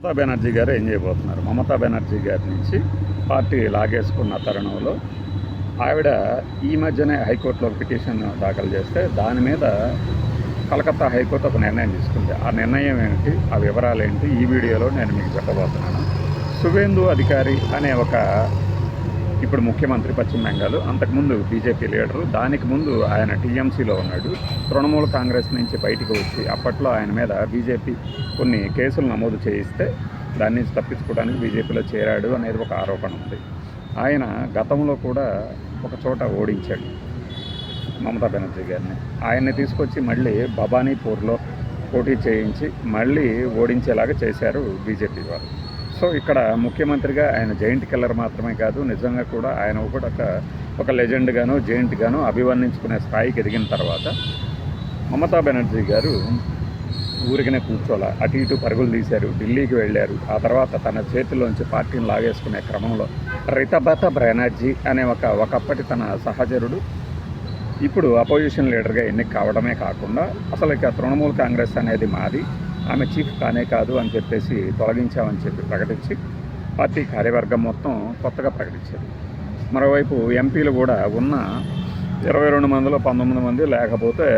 మమతా బెనర్జీ గారు ఏం చేయబోతున్నారు? మమతా బెనర్జీ గారి నుంచి పార్టీ లాగేసుకున్న తరుణంలో ఆవిడ ఈ మధ్యనే హైకోర్టులో పిటిషన్ దాఖలు చేస్తే దాని మీద కలకత్తా హైకోర్టు ఒక నిర్ణయం తీసుకుంది. ఆ నిర్ణయం ఏంటి, ఆ వివరాలు ఏంటి, ఈ వీడియోలో నేను మీకు చెప్పబోతున్నాను. సువేందు అధికారి అనే ఒక ఇప్పుడు ముఖ్యమంత్రి పశ్చిమ బెంగాల్, అంతకుముందు బీజేపీ లీడరు, దానికి ముందు ఆయన టీఎంసీలో ఉన్నాడు. తృణమూల కాంగ్రెస్ నుంచి బయటకు వచ్చి అప్పట్లో ఆయన మీద బీజేపీ కొన్ని కేసులు నమోదు చేయిస్తే దాని నుంచి తప్పించుకోవడానికి బీజేపీలో చేరాడు అనేది ఒక ఆరోపణ ఉంది. ఆయన గతంలో కూడా ఒక చోట ఓడించాడు మమతా బెనర్జీ గారిని. ఆయన్ని తీసుకొచ్చి మళ్ళీ భవానీపూర్లో పోటీ చేయించి మళ్ళీ ఓడించేలాగా చేశారు బీజేపీ వారు. సో ఇక్కడ ముఖ్యమంత్రిగా ఆయన జైంట్ కిల్లర్ మాత్రమే కాదు, నిజంగా కూడా ఆయన కూడా ఒక లెజెండ్గాను జైంట్గాను అభివర్ణించుకునే స్థాయికి ఎదిగిన తర్వాత మమతా బెనర్జీ గారు ఊరికనే కూర్చోలా, అటు ఇటు పరుగులు తీశారు, ఢిల్లీకి వెళ్ళారు. ఆ తర్వాత తన చేతిలోంచి పార్టీని లాగేసుకునే క్రమంలో రితబత బెనర్జీ అనే ఒకప్పటి తన సహచరుడు ఇప్పుడు అపోజిషన్ లీడర్గా ఎన్నిక కావడమే కాకుండా అసలు ఇక తృణమూల్ కాంగ్రెస్ అనేది మాది, ఆమె చీఫ్ కానే కాదు అని చెప్పేసి తొలగించామని చెప్పి ప్రకటించి పార్టీ కార్యవర్గం మొత్తం కొత్తగా ప్రకటించారు. మరోవైపు ఎంపీలు కూడా ఉన్న 22 మందిలో 19 మంది లేకపోతే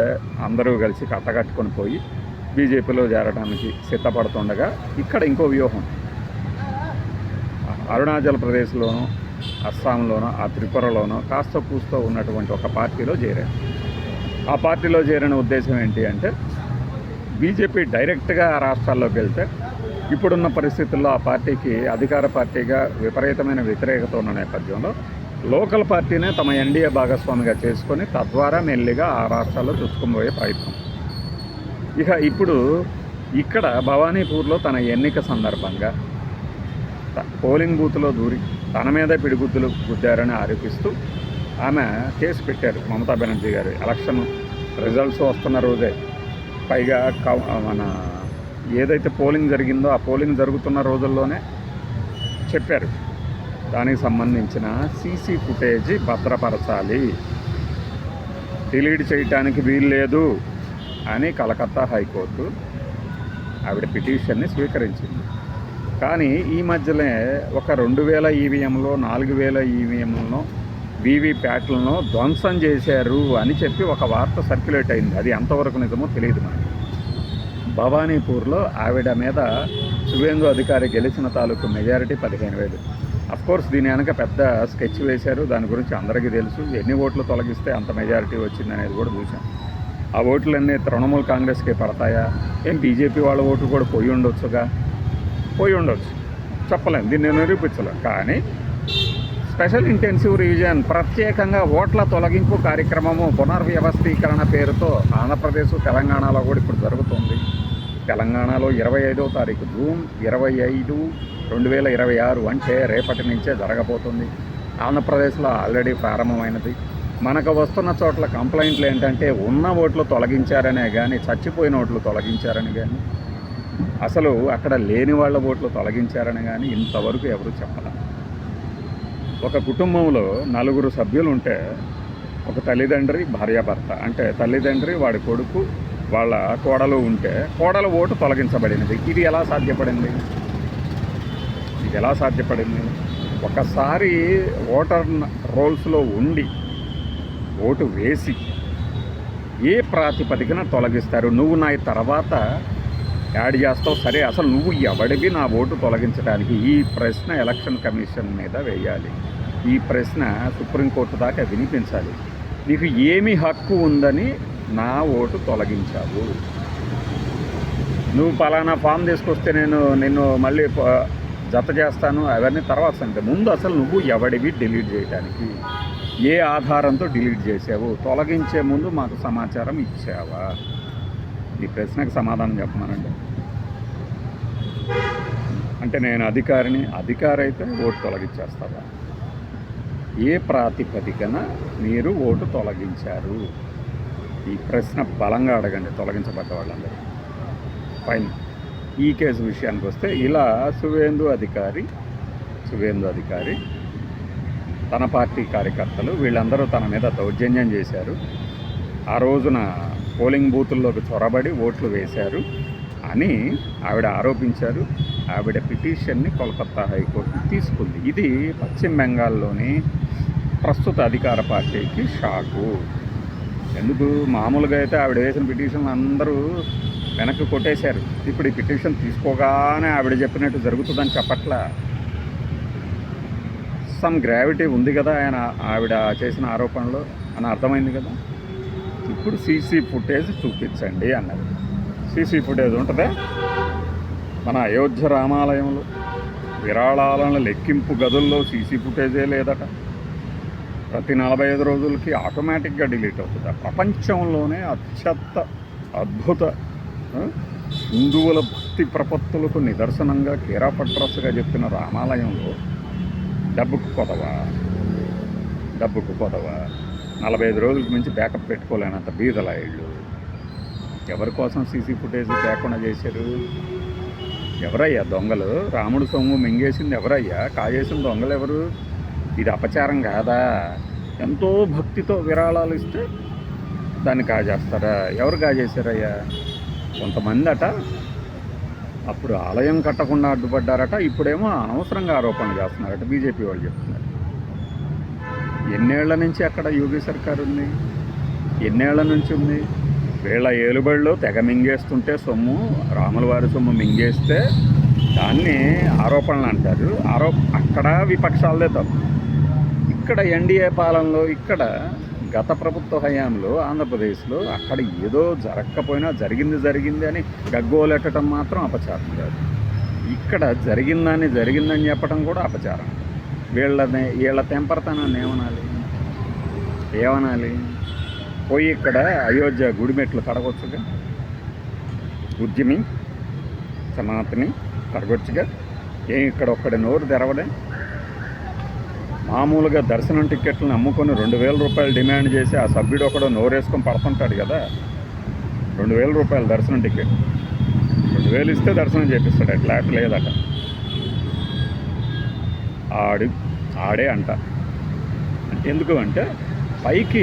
అందరూ కలిసి కట్టకట్టుకొని పోయి బీజేపీలో చేరడానికి సిద్ధపడుతుండగా ఇక్కడ ఇంకో వ్యూహం, అరుణాచల్ ప్రదేశ్లోనూ అస్సాంలోనో ఆ త్రిపురలోనో కాస్త కూస్తో ఉన్నటువంటి ఒక పార్టీలో చేరారు. ఆ పార్టీలో చేరిన ఉద్దేశం ఏంటి అంటే బీజేపీ డైరెక్ట్గా ఆ రాష్ట్రాల్లోకి వెళ్తే ఇప్పుడున్న పరిస్థితుల్లో ఆ పార్టీకి అధికార పార్టీగా విపరీతమైన వ్యతిరేకత ఉన్న నేపథ్యంలో లోకల్ పార్టీనే తమ ఎన్డీఏ భాగస్వామిగా చేసుకొని తద్వారా మెల్లిగా ఆ రాష్ట్రాల్లో చొచ్చుకుపోయే ప్రయత్నం. ఇక ఇప్పుడు ఇక్కడ భవానీపూర్లో తన ఎన్నిక సందర్భంగా పోలింగ్ బూత్లో దూరి తన మీద పిడిగుద్దులు గుద్దారని ఆరోపిస్తూ ఆమె కేసు పెట్టారు మమతా బెనర్జీ గారు. ఎలక్షన్ రిజల్ట్స్ వస్తున్న రోజే, పైగా మన ఏదైతే పోలింగ్ జరిగిందో ఆ పోలింగ్ జరుగుతున్న రోజుల్లోనే చెప్పారు దానికి సంబంధించిన సీసీ ఫుటేజీ భద్రపరచాలి, డిలీట్ చేయటానికి వీలు లేదు అని కలకత్తా హైకోర్టు ఆవిడ పిటిషన్ని స్వీకరించింది. కానీ ఈ మధ్యనే ఒక 2000 ఈవీఎంలో 4000 ఈవీఎంలను వీవీప్యాట్లను ధ్వంసం చేశారు అని చెప్పి ఒక వార్త సర్క్యులేట్ అయింది. అది ఎంతవరకు నిజమో తెలియదు మనకి. భవానీపూర్లో ఆవిడ మీద సువేందు అధికారి గెలిచిన తాలూకు మెజారిటీ 15,000. అఫ్కోర్స్ దీని వెనక పెద్ద స్కెచ్ వేశారు, దాని గురించి అందరికీ తెలుసు. ఎన్ని ఓట్లు తొలగిస్తే అంత మెజారిటీ వచ్చింది అనేది కూడా చూసాం. ఆ ఓట్లన్నీ తృణమూల్ కాంగ్రెస్కి పడతాయా, ఏం బీజేపీ వాళ్ళ ఓట్లు కూడా పోయి ఉండొచ్చు, చెప్పలేము, దీన్ని నిరూపించలేం. కానీ స్పెషల్ ఇంటెన్సివ్ రివిజన్, ప్రత్యేకంగా ఓట్ల తొలగింపు కార్యక్రమము పునర్వ్యవస్థీకరణ పేరుతో ఆంధ్రప్రదేశ్ తెలంగాణలో కూడా ఇప్పుడు జరుగుతుంది. తెలంగాణలో 25వ తారీఖు జూన్ 25, 2026 అంటే రేపటి నుంచే జరగబోతుంది. ఆంధ్రప్రదేశ్లో ఆల్రెడీ ప్రారంభమైనది. మనకు వస్తున్న చోట్ల కంప్లైంట్లు ఏంటంటే ఉన్న ఓట్లు తొలగించారనే కానీ, చచ్చిపోయిన ఓట్లు తొలగించారని కానీ, అసలు అక్కడ లేని వాళ్ళ ఓట్లు తొలగించారని కానీ ఇంతవరకు ఎవరు చెప్పలేదు. ఒక కుటుంబంలో 4 సభ్యులు ఉంటే ఒక తల్లిదండ్రి, భార్యాభర్త, అంటే తల్లిదండ్రి, వాడి కొడుకు, వాళ్ళ కోడలు ఉంటే కోడల ఓటు తొలగించబడినది. ఇది ఎలా సాధ్యపడింది? ఒకసారి ఓటర్ రోల్స్లో ఉండి ఓటు వేసి ఏ ప్రాతిపదికన తొలగిస్తారు? నువ్వు నా తర్వాత యాడ్ చేస్తావు, సరే, అసలు నువ్వు ఎవడివి నా ఓటు తొలగించడానికి? ఈ ప్రశ్న ఎలక్షన్ కమిషన్ మీద వేయాలి. ఈ ప్రశ్న సుప్రీంకోర్టు దాకా వినిపించాలి. నీకు ఏమి హక్కు ఉందని నా ఓటు తొలగించావు? నువ్వు పలానా ఫామ్ తీసుకొస్తే నేను నిన్ను మళ్ళీ జత చేస్తాను, అవన్నీ తర్వాత సంగతి. ముందు అసలు నువ్వు ఎవడివి డిలీట్ చేయడానికి? ఏ ఆధారంతో డిలీట్ చేసావు? తొలగించే ముందు మాకు సమాచారం ఇచ్చావా? ఈ ప్రశ్నకు సమాధానం చెప్పమనండి. అంటే నేను అధికారి అయితే ఓటు తొలగించేస్తావా? ఏ ప్రాతిపదికన మీరు ఓటు తొలగించారు? ఈ ప్రశ్న బలంగా అడగండి తొలగించబడ్డ వాళ్ళందరూ. ఫైన్. ఈ కేసు విషయానికి వస్తే ఇలా సువేందు అధికారి తన పార్టీ కార్యకర్తలు వీళ్ళందరూ తన మీద దౌర్జన్యం చేశారు. ఆ రోజున పోలింగ్ బూతుల్లోకి చొరబడి ఓట్లు వేశారు. అని ఆవిడ ఆరోపించారు. ఆవిడ పిటిషన్ని కోల్కతా హైకోర్టు తీసుకుంది. ఇది పశ్చిమ బెంగాల్లోని ప్రస్తుత అధికార పార్టీకి షాకు. ఎందుకు మామూలుగా అయితే ఆవిడ వేసిన పిటిషన్ అందరూ వెనక్కి కొట్టేశారు. ఇప్పుడు ఈ పిటిషన్ తీసుకోగానే ఆవిడ చెప్పినట్టు జరుగుతుందని చెప్పట్లా. సమ్ గ్రావిటీ ఉంది కదా ఆవిడ చేసిన ఆరోపణలో అని అర్థమైంది కదా. ఇప్పుడు సీసీ ఫుటేజ్ చూపించండి అన్నది. సీసీ ఫుటేజ్ ఉంటుందా? మన అయోధ్య రామాలయంలో విరాళాలను లెక్కింపు గదుల్లో సీసీ ఫుటేజే లేదట. ప్రతి 45 రోజులకి ఆటోమేటిక్గా డిలీట్ అవుతుందా? ప్రపంచంలోనే అత్యంత అద్భుత హిందువుల భక్తి ప్రపత్తులకు నిదర్శనంగా కీరాపట్రస్గా చెప్పిన రామాలయంలో డబ్బుకు కొదవా 45 రోజులకి మించి బ్యాకప్ పెట్టుకోలేనంత బీదల ఇళ్ళు. ఎవరి కోసం సీసీ ఫుటేజ్ లేకుండా చేశారు? ఎవరయ్యా దొంగలు? రాముడు సొమ్ము మింగేసింది ఎవరయ్యా? కాజేసిన దొంగలు ఎవరు? ఇది అపచారం కాదా? ఎంతో భక్తితో విరాళాలు ఇస్తే దాన్ని కాజేస్తారా? ఎవరు కాజేశారయ్యా? కొంతమంది అట అప్పుడు ఆలయం కట్టకుండా అడ్డుపడ్డారట, ఇప్పుడేమో అనవసరంగా ఆరోపణలు చేస్తున్నారట బీజేపీ వాళ్ళు చెప్తున్నారు. ఎన్నేళ్ల నుంచి అక్కడ యోగి సర్కార్ ఉంది? ఎన్నేళ్ల నుంచి ఉంది? వీళ్ళ ఏలుబడిలో తెగ మింగేస్తుంటే సొమ్ము, రాముల వారి సొమ్ము మింగేస్తే దాన్ని ఆరోపణలు అంటారు. అక్కడ విపక్షాలదే తప్పు. ఇక్కడ ఎన్డీఏ పాలనలో, ఇక్కడ గత ప్రభుత్వ హయాంలో ఆంధ్రప్రదేశ్లో అక్కడ ఏదో జరగకపోయినా జరిగింది అని గగ్గోలెట్టడం మాత్రం అపచారం కాదు. ఇక్కడ జరిగిందని చెప్పడం కూడా అపచారం. వీళ్ళ తెంపరతనాన్ని ఏమనాలి? పోయి ఇక్కడ అయోధ్య గుడిమెట్లు కడగొచ్చుగా, ఉద్యమి సనాతని కడగొచ్చుగా. ఇక్కడ ఒక్కడి నోరు తెరవడే? మామూలుగా దర్శనం టిక్కెట్లను అమ్ముకొని 2,000 రూపాయలు డిమాండ్ చేసి ఆ సభ్యుడు ఒకడు నోరేసుకొని పడుతుంటాడు కదా. 2,000 రూపాయలు దర్శనం టికెట్, 2,000 ఇస్తే దర్శనం చేపిస్తాడు. అట్లా లేదట. ఆడే అంట. ఎందుకు అంటే పైకి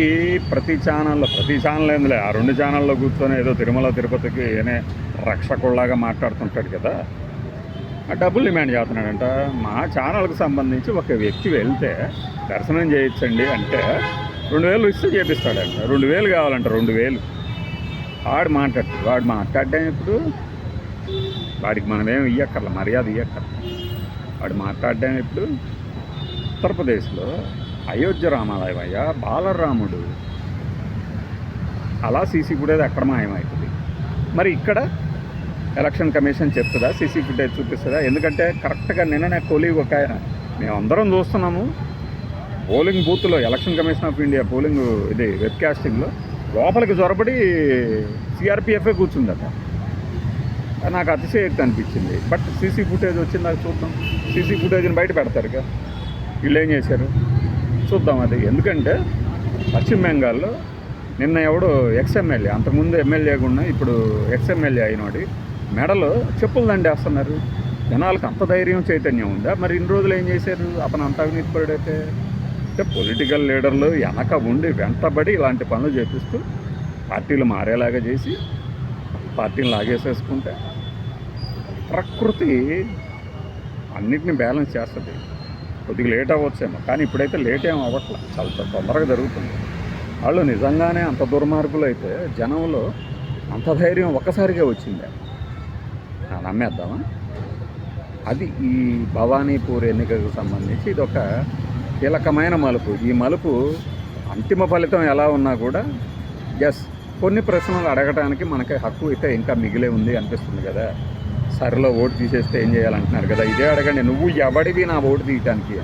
ప్రతి ఛానల్ ఏందిలే, ఆ 2 ఛానల్లో కూర్చొని ఏదో తిరుమల తిరుపతికి ఏనే రక్షకుల్లాగా మాట్లాడుతుంటాడు కదా, ఆ డబ్బులు డిమాండ్ చేస్తున్నాడంట. మా ఛానల్కి సంబంధించి ఒక వ్యక్తి వెళ్తే దర్శనం చేయించండి అంటే 2,000 ఇస్తే చేపిస్తాడంట. 2,000 కావాలంట. 2,000 వాడు మాట్లాడడం ఇప్పుడు వాడికి మనమేం ఇయ్యక్కర్ల, మర్యాద ఇయ్యక్కర్ల. వాడు మాట్లాడడం ఇప్పుడు ఉత్తరప్రదేశ్లో అయోధ్య రామాలయం అయ్యా, బాలరాముడు అలా సీసీ ఫుటేజ్ ఎక్కడ మాయమవుతుంది? మరి ఇక్కడ ఎలక్షన్ కమిషన్ చెప్తుందా? సీసీ ఫుటేజ్ చూపిస్తుందా? ఎందుకంటే కరెక్ట్గా నిన్ననే కొలీగ్ ఒక ఆయన, మేమందరం చూస్తున్నాము పోలింగ్ బూత్లో, election commission of India polling ఇది వెబ్కాస్టింగ్లో లోపలికి జొరబడి సిఆర్పిఎఫే కూర్చుందట. నాకు అతిశయోక్తి అనిపించింది. బట్ సీసీ ఫుటేజ్ వచ్చింది, నాకు చూద్దాం. సీసీ ఫుటేజ్ని బయట పెడతారు కదా, వీళ్ళు ఏం చేశారు చూద్దాం. అది ఎందుకంటే పశ్చిమ బెంగాల్లో నిన్న ఎవడో ఎక్స్ఎమ్మెల్యే, అంతకుముందు ఎమ్మెల్యేగా ఉన్న ఇప్పుడు ఎక్స్ఎమ్మెల్యే అయినోడి మెడలో చెప్పులు దండేస్తున్నారు. జనాలకు అంత ధైర్యం చైతన్యం ఉందా? మరి ఇన్ని రోజులు ఏం చేశారు? అతను అంత అవినీతిపరుడైతే అంటే పొలిటికల్ లీడర్లు వెనక ఉండి వెంటబడి ఇలాంటి పనులు చేపిస్తూ పార్టీలు మారేలాగా చేసి పార్టీని లాగేసేసుకుంటే ప్రకృతి అన్నిటిని బ్యాలెన్స్ చేస్తుంది. కొద్దిగా లేట్ అవ్వచ్చేమో, కానీ ఇప్పుడైతే లేట్ ఏం అవ్వట్లే, చాలా తొందరగా జరుగుతుంది. వాళ్ళు నిజంగానే అంత దుర్మార్గులు అయితే జనంలో అంత ధైర్యం ఒక్కసారిగా వచ్చింది, నమ్మేద్దామా? అది ఈ భవానీపూర్ ఎన్నికకు సంబంధించి ఇది ఒక కీలకమైన మలుపు. ఈ మలుపు అంతిమ ఫలితం ఎలా ఉన్నా కూడా కొన్ని ప్రశ్నలు అడగటానికి మనకి హక్కు అయితే ఇంకా మిగిలే ఉంది అనిపిస్తుంది కదా. సరిలో ఓటు తీసేస్తే ఏం చేయాలంటున్నారు కదా, ఇదే అడగండి, నువ్వు ఎవడివి నా ఓటు తీయటానికి?